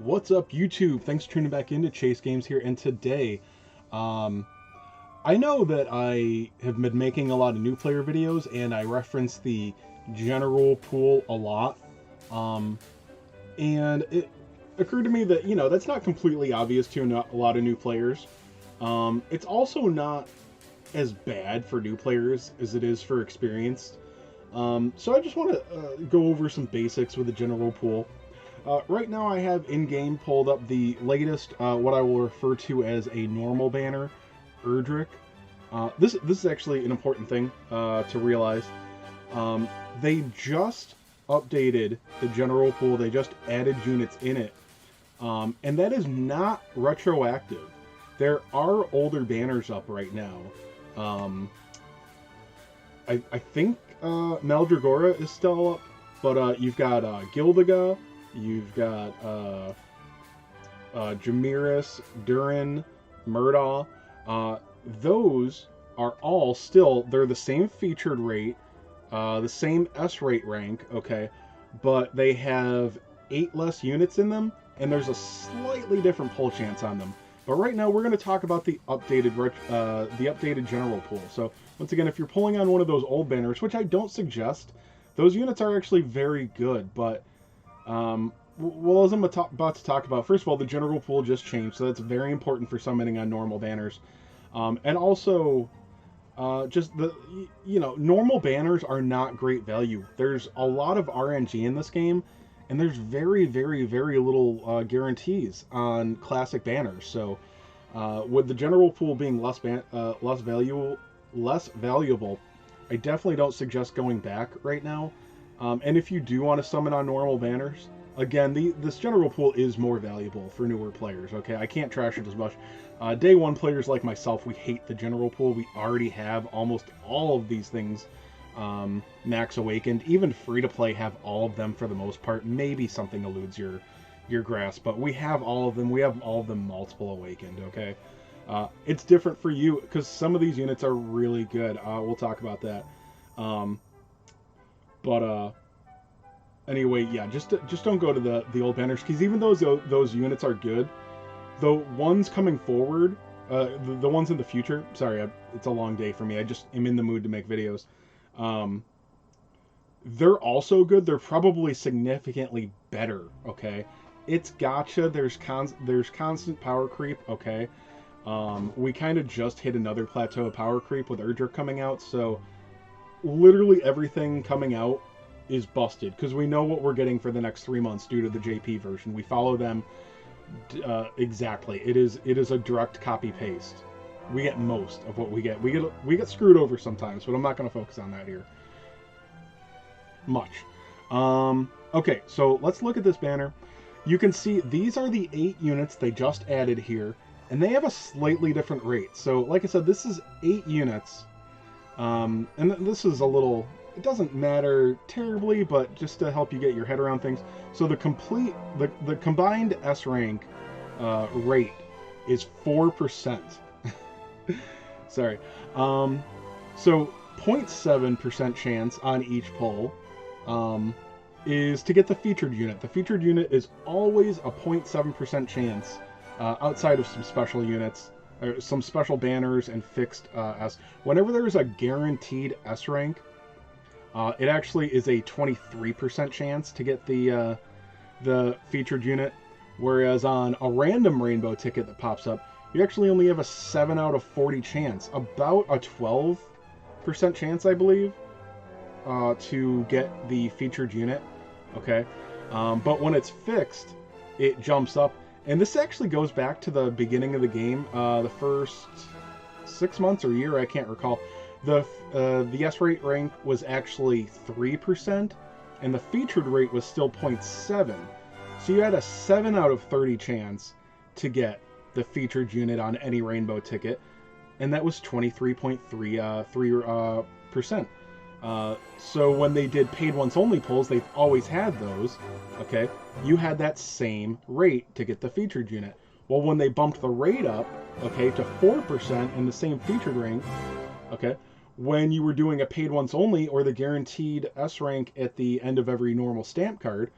What's up, YouTube? Thanks for tuning back into Chase Games here. And today, um, I know that I have been making a lot of new player videos, and I reference the general pool a lot. Um, and it occurred to me that that's not completely obvious to a lot of new players. It's also not as bad for new players as it is for experienced. So I just want to go over some basics with the general pool. Right now I have in-game pulled up the latest, what I will refer to as a normal banner, Erdrick. This is actually an important thing to realize. They just updated the general pool. They just added units in it. And that is not retroactive. There are older banners up right now. I think Maldragora is still up, but you've got Gildaga, you've got Jamiris, Durin, Murdaugh. Those are all still, they're the same featured rate, the same S rate rank, okay, but they have 8 less units in them, and there's a slightly different pull chance on them. But right now we're going to talk about the updated general pool. So once again, if you're pulling on one of those old banners, which I don't suggest, those units are actually very good. But well, as I'm about to talk about, first of all, the general pool just changed, so that's very important for summoning on normal banners. And also, just normal banners are not great value. There's a lot of RNG in this game, and there's very, very, very little guarantees on classic banners. So, with the general pool being less valuable, I definitely don't suggest going back right now. And if you do want to summon on normal banners, again, this general pool is more valuable for newer players. Okay, I can't trash it as much. Day one players like myself, we hate the general pool. We already have almost all of these things max awakened. Even free to play have all of them for the most part. Maybe something eludes your grasp, but we have all of them. We have all of them multiple awakened. Okay, it's different for you because some of these units are really good. We'll talk about that. But anyway, yeah, just don't go to the old banners, because even though those units are good, the ones coming forward, the ones in the future. Sorry, it's a long day for me. I just am in the mood to make videos. They're also good. They're probably significantly better. Okay, it's gotcha. There's constant power creep. Okay, we kind of just hit another plateau of power creep with Erdrick coming out, so literally everything coming out is busted because we know what we're getting for the next 3 months due to the JP version. We follow them exactly. It is a direct copy paste. We get most of what we get. We get screwed over sometimes, but I'm not going to focus on that here much. Okay, so let's look at this banner. You can see these are the 8 units they just added here, and they have a slightly different rate. So like I said, this is 8 units, and this is a little, it doesn't matter terribly, but just to help you get your head around things. So the combined S rank rate is 4%. Sorry. So 0.7% chance on each pull is to get the featured unit. The featured unit is always a 0.7% chance outside of some special units, or some special banners and fixed S. Whenever there's a guaranteed S rank, it actually is a 23% chance to get the featured unit, whereas on a random rainbow ticket that pops up, you actually only have a 7 out of 40 chance, about a 12% chance, I believe, to get the featured unit. Okay, but when it's fixed, it jumps up, and this actually goes back to the beginning of the game, the first 6 months or year, I can't recall. The S rate rank was actually 3%, and the featured rate was still 0.7. So you had a 7 out of 30 chance to get the featured unit on any rainbow ticket, and that was 23.3%. So when they did paid once only pulls, they've always had those. Okay, you had that same rate to get the featured unit. Well, when they bumped the rate up, okay, to 4% in the same featured rank, okay, when you were doing a paid once only or the guaranteed S rank at the end of every normal stamp card,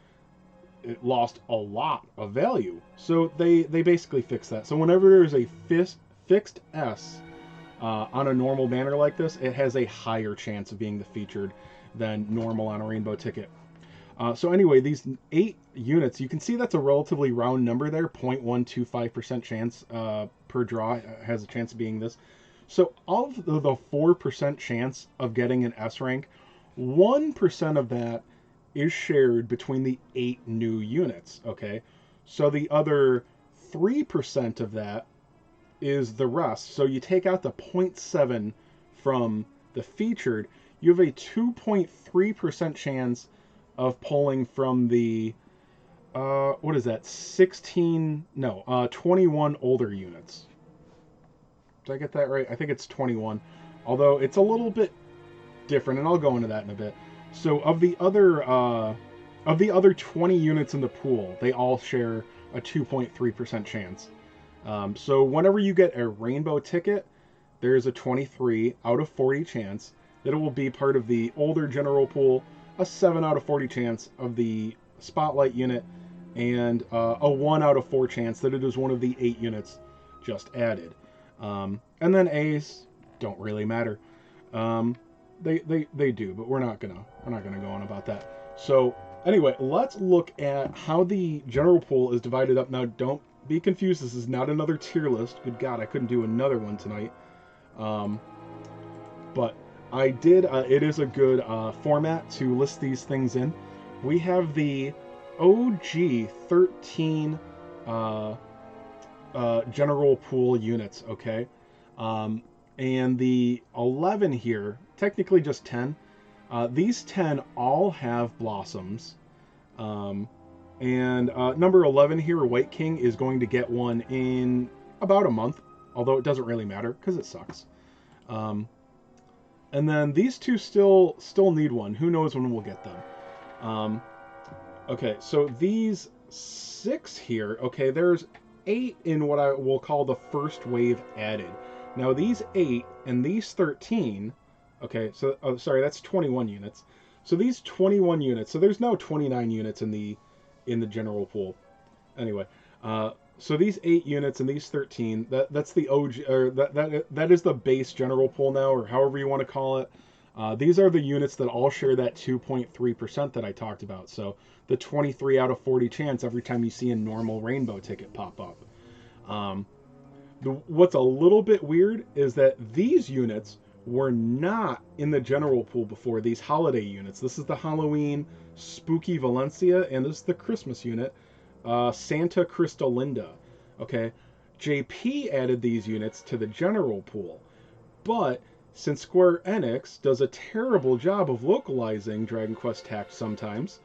it lost a lot of value. So they basically fixed that. So whenever there's a fixed S on a normal banner like this, it has a higher chance of being the featured than normal on a rainbow ticket. So anyway, these 8 units, you can see that's a relatively round number there, 0.125% chance per draw has a chance of being this. So of the 4% chance of getting an S rank, 1% of that is shared between the 8 new units, okay? So the other 3% of that is the rest. So you take out the 0.7 from the featured, you have a 2.3% chance of pulling from the, what is that, 21 older units. Did I get that right? I think it's 21. Although it's a little bit different, and I'll go into that in a bit. So of the other 20 units in the pool, they all share a 2.3% chance. So whenever you get a rainbow ticket, there's a 23 out of 40 chance that it will be part of the older general pool, a 7 out of 40 chance of the spotlight unit, and a 1 out of 4 chance that it is one of the 8 units just added. And then A's don't really matter. They do, but we're not gonna go on about that. So anyway, let's look at how the general pool is divided up. Now, don't be confused. This is not another tier list. Good God, I couldn't do another one tonight. But I did. It is a good format to list these things in. We have the OG 13 general pool units, okay? And the 11 here, technically just 10. These 10 all have blossoms. And number 11 here, White King, is going to get one in about a month, although it doesn't really matter because it sucks. And then these two still need one. Who knows when we'll get them? Okay, so these 6 here, okay, there's 8 in what I will call the first wave added. Now these 8 and these 13, okay, so, oh, sorry, that's 21 units. So these 21 units, so there's now 29 units in the general pool. Anyway, so these 8 units and these 13, that's the OG, or that is the base general pool now, or however you want to call it. These are the units that all share that 2.3% that I talked about. So the 23 out of 40 chance every time you see a normal rainbow ticket pop up. What's a little bit weird is that these units were not in the general pool before, these holiday units. This is the Halloween Spooky Valencia, and this is the Christmas unit, Santa Cristolinda. Okay, JP added these units to the general pool, but since Square Enix does a terrible job of localizing Dragon Quest Tact sometimes,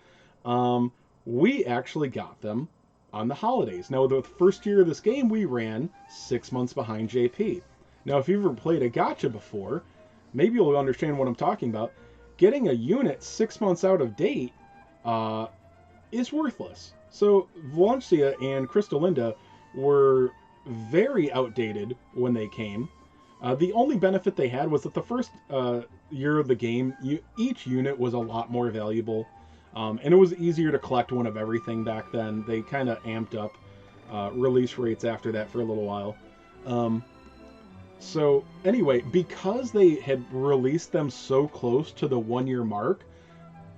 we actually got them on the holidays. Now, the first year of this game, we ran 6 months behind JP. Now, if you've ever played a gacha before, maybe you'll understand what I'm talking about. Getting a unit 6 months out of date is worthless. So Valencia and Cristolinda were very outdated when they came. The only benefit they had was that the first year of the game, each unit was a lot more valuable. And it was easier to collect one of everything back then. They kind of amped up release rates after that for a little while. So anyway, because they had released them so close to the 1-year mark,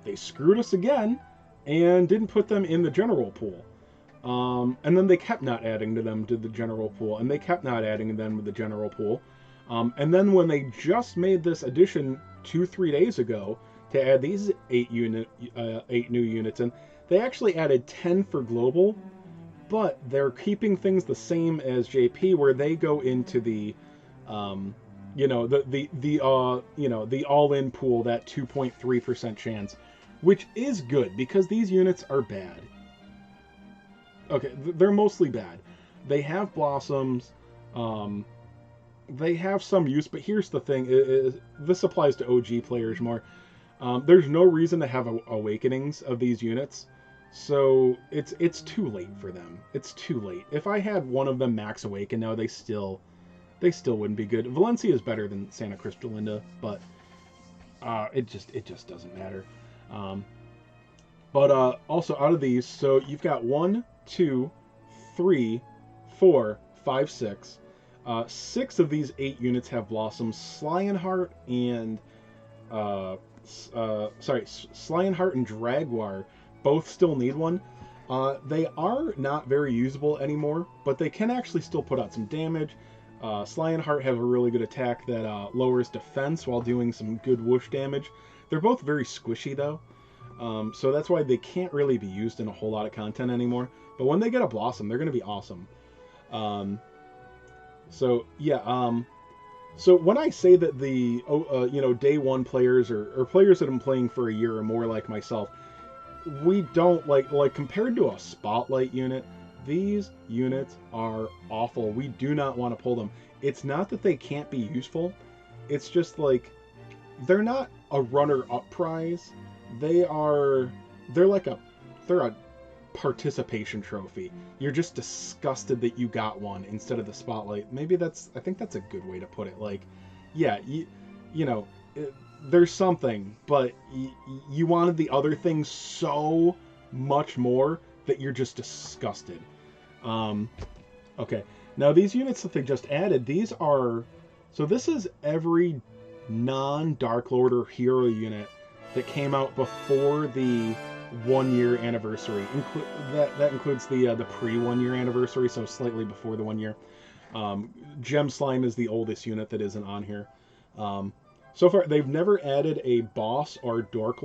they screwed us again and didn't put them in the general pool. And then they kept not adding to them to the general pool, and they kept not adding them to the general pool. And then when they just made this addition 2-3 days ago to add these 8 new units in, they actually added 10 for global, but they're keeping things the same as JP, where they go into the the all-in pool, that 2.3% chance, which is good because these units are bad. Okay, they're mostly bad. They have blossoms, they have some use, but here's the thing, this applies to OG players more. There's no reason to have awakenings of these units, so it's too late for them. It's too late. If I had one of them max awaken now, they still wouldn't be good. Valencia is better than Santa Cristolinda, but it just doesn't matter. But also out of these, so you've got 1, 2, 3, 4, 5, 6. 6 of these 8 units have blossoms. Lionheart and Lionheart and Dragwar both still need one. They are not very usable anymore, but they can actually still put out some damage. Lionheart have a really good attack that lowers defense while doing some good whoosh damage. They're both very squishy though, so that's why they can't really be used in a whole lot of content anymore. But when they get a blossom, they're going to be awesome. So yeah. So when I say that the day one players or players that have been playing for a year or more like myself, we don't like compared to a spotlight unit, these units are awful. We do not want to pull them. It's not that they can't be useful. It's just like they're not a runner-up prize. They're a participation trophy. You're just disgusted that you got one instead of the spotlight. I think that's a good way to put it. Like, yeah, there's something, but you wanted the other thing so much more that you're just disgusted. Okay. Now these units that they just added, this is every non-Dark Lord or hero unit that came out before the 1 year anniversary. That includes the pre-1 year anniversary, so slightly before the 1 year. Gem Slime is the oldest unit that isn't on here. So far, they've never added a boss or dork.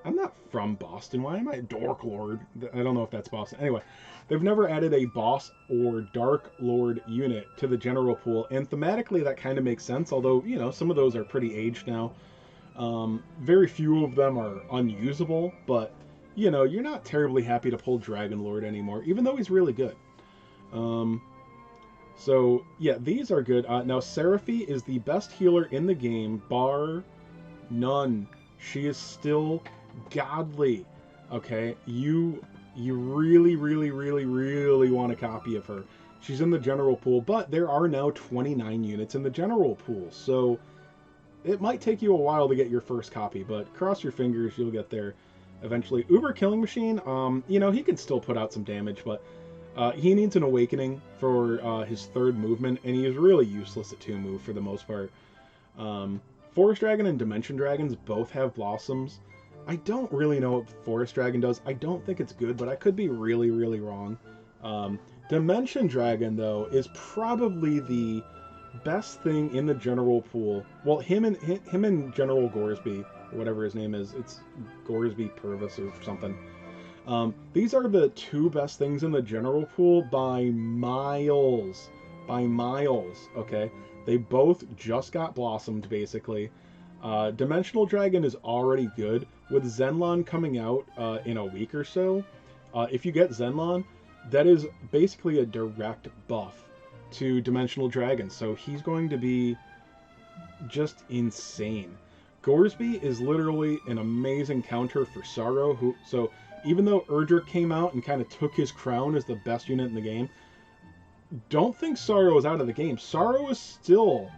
I'm not from Boston. Why am I a Dork Lord? I don't know if that's Boston. Anyway, they've never added a boss or Dark Lord unit to the general pool, and thematically that kind of makes sense, although, some of those are pretty aged now. Very few of them are unusable, but, you're not terribly happy to pull Dragon Lord anymore, even though he's really good. So, yeah, these are good. Now, Seraphy is the best healer in the game, bar none. She is still godly. Okay, you really, really, really, really want a copy of her. She's in the general pool, but there are now 29 units in the general pool, so it might take you a while to get your first copy, but cross your fingers, you'll get there eventually. Uber Killing Machine, he can still put out some damage, but he needs an awakening for his 3rd movement, and he is really useless at 2 move for the most part. Forest Dragon and Dimension Dragons both have blossoms. I don't really know what Forest Dragon does. I don't think it's good, but I could be really, really wrong. Dimension Dragon, though, is probably the best thing in the general pool. Well, him and General Goresby, or whatever his name is. It's Goresby Purvis or something. These are the 2 best things in the general pool by miles. By miles, okay? They both just got blossomed, basically. Dimensional Dragon is already good. With Zenlon coming out in a week or so, if you get Zenlon, that is basically a direct buff to Dimensional Dragon. So he's going to be just insane. Goresby is literally an amazing counter for Sorrow. So even though Erdrick came out and kind of took his crown as the best unit in the game, don't think Sorrow is out of the game. Sorrow is still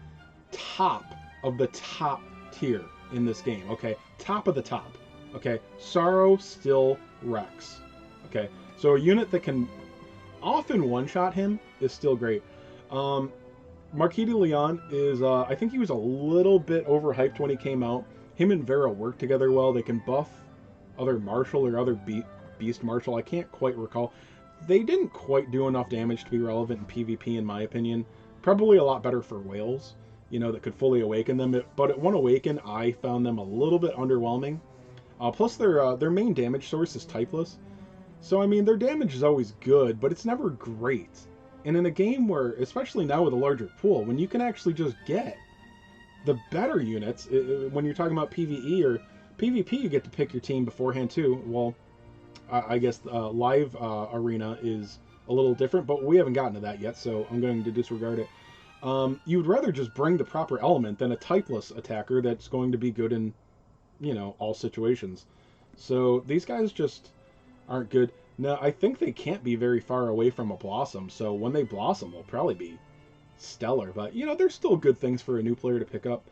top of the top tier in this game, okay? Top of the top, okay? Sorrow still wrecks, okay? So a unit that can often one-shot him is still great. Marquis De Leon is, I think he was a little bit overhyped when he came out. Him and Vera work together well. They can buff other Marshal or other Beast Marshal. I can't quite recall. They didn't quite do enough damage to be relevant in PvP, in my opinion. Probably a lot better for whales, that could fully awaken them. But at 1 awaken, I found them a little bit underwhelming. Plus, their main damage source is typeless. So, I mean, their damage is always good, but it's never great. And in a game where, especially now with a larger pool, when you can actually just get the better units, when you're talking about PvE or PvP, you get to pick your team beforehand too. Well, I guess live arena is a little different, but we haven't gotten to that yet, so I'm going to disregard it. You would rather just bring the proper element than a typeless attacker that's going to be good in, all situations. So these guys just aren't good. Now, I think they can't be very far away from a Blossom, so when they Blossom, they'll probably be stellar. But, there's still good things for a new player to pick up.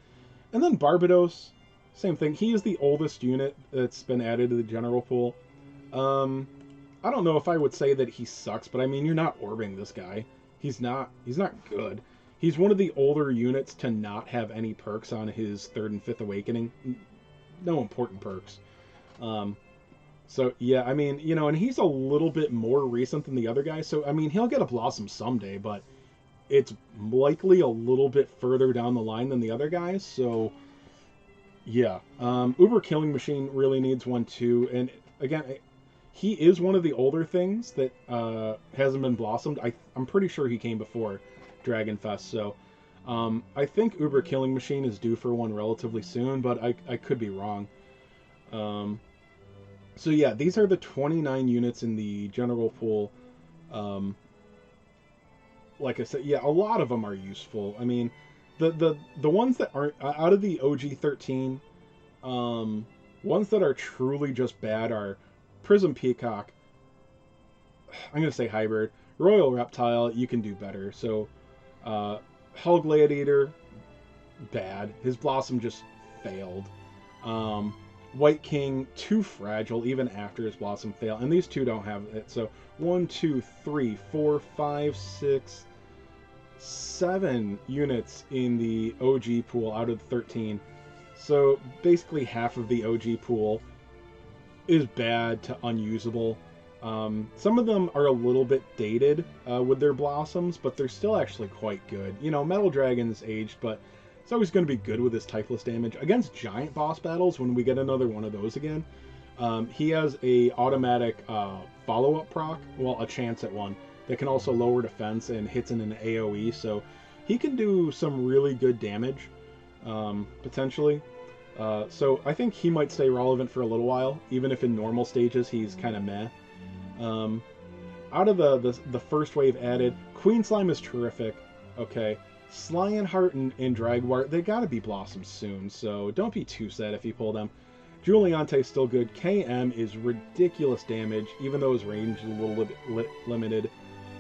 And then Barbados. same thing. He is the oldest unit that's been added to the general pool. I don't know if I would say that he sucks, but I mean, you're not orbing this guy. He's not good. He's one of the older units to not have any perks on his 3rd and 5th awakening. No important perks. So yeah, I mean, you know, and he's a little bit more recent than the other guys. So I mean, he'll get a blossom someday, but it's likely a little bit further down the line than the other guys. So yeah, Uber Killing Machine really needs one too. And again, he is one of the older things that hasn't been blossomed. I'm pretty sure he came before Dragonfest. So I think Uber Killing Machine is due for one relatively soon, but I could be wrong. So yeah, these are the 29 units in the general pool. Like I said, yeah, a lot of them are useful. I mean, the ones that aren't out of the OG 13, ones that are truly just bad are Prism Peacock. I'm gonna say Hybrid, Royal Reptile. You can do better. So, Hull Gladiator, bad. His Blossom just failed. White King, too fragile even after his Blossom fail, and these two don't have it. So 1, 2, 3, 4, 5, 6, 7 units in the OG pool out of the 13. So basically half of the OG pool is bad to unusable. Some of them are a little bit dated with their blossoms, but they're still actually quite good. You know, Metal Dragon's aged, but it's always going to be good with his typeless damage. Against giant boss battles, when we get another one of those again, he has a automatic follow-up proc, well, a chance at one, that can also lower defense and hits in an AoE, so he can do some really good damage, potentially. So I think he might stay relevant for a little while, even if in normal stages he's kind of meh. Out of the first wave added, Queen Slime is terrific, okay. Lionheart and Dragwart, they gotta be blossomed soon, so don't be too sad if you pull them. Juliante's still good. KM is ridiculous damage, even though his range is a little bit limited.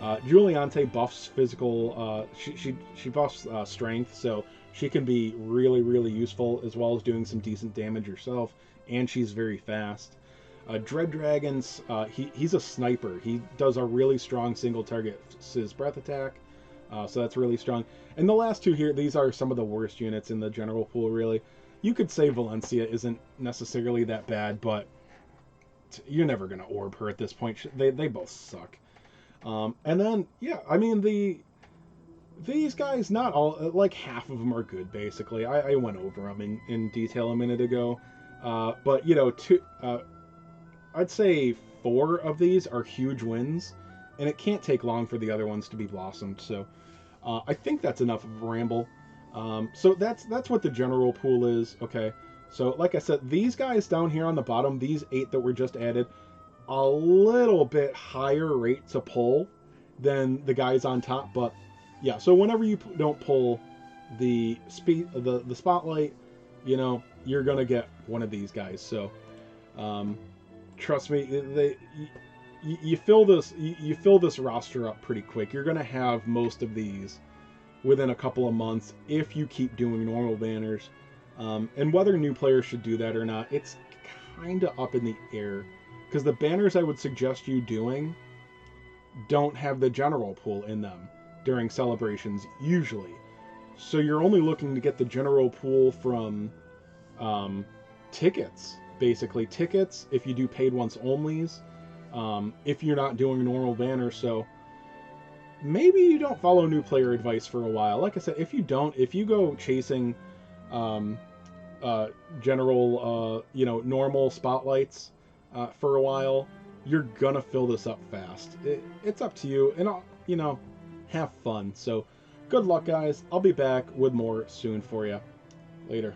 Juliante buffs physical, she buffs strength, so she can be really, really useful, as well as doing some decent damage herself, and she's very fast. Dread Dragons, he's a sniper. He does a really strong single target breath attack, so that's really strong. And the last two here, these are some of the worst units in the general pool, really. You could say Valencia isn't necessarily that bad, but you're never going to orb her at this point. They both suck. And then, yeah, I mean, these guys, not all, like half of them are good, basically. I went over them in detail a minute ago. But, you know, I'd say 4 of these are huge wins, and it can't take long for the other ones to be blossomed, so I think that's enough of a ramble. So that's what the general pool is, okay? So, like I said, these guys down here on the bottom, these 8 that were just added, a little bit higher rate to pull than the guys on top, but yeah, so whenever you don't pull the spotlight, you know, you're gonna get one of these guys, so trust me, you fill this roster up pretty quick. You're gonna have most of these within a couple of months if you keep doing normal banners. And whether new players should do that or not, it's kind of up in the air, because the banners I would suggest you doing don't have the general pool in them during celebrations usually. So you're only looking to get the general pool from tickets, basically. Tickets, if you do paid once onlys, if you're not doing normal banners. So maybe you don't follow new player advice for a while. Like I said, if you go chasing general, you know, normal spotlights for a while, you're gonna fill this up fast. It's up to you, and you know, have fun. So good luck, guys. I'll be back with more soon for you. Later.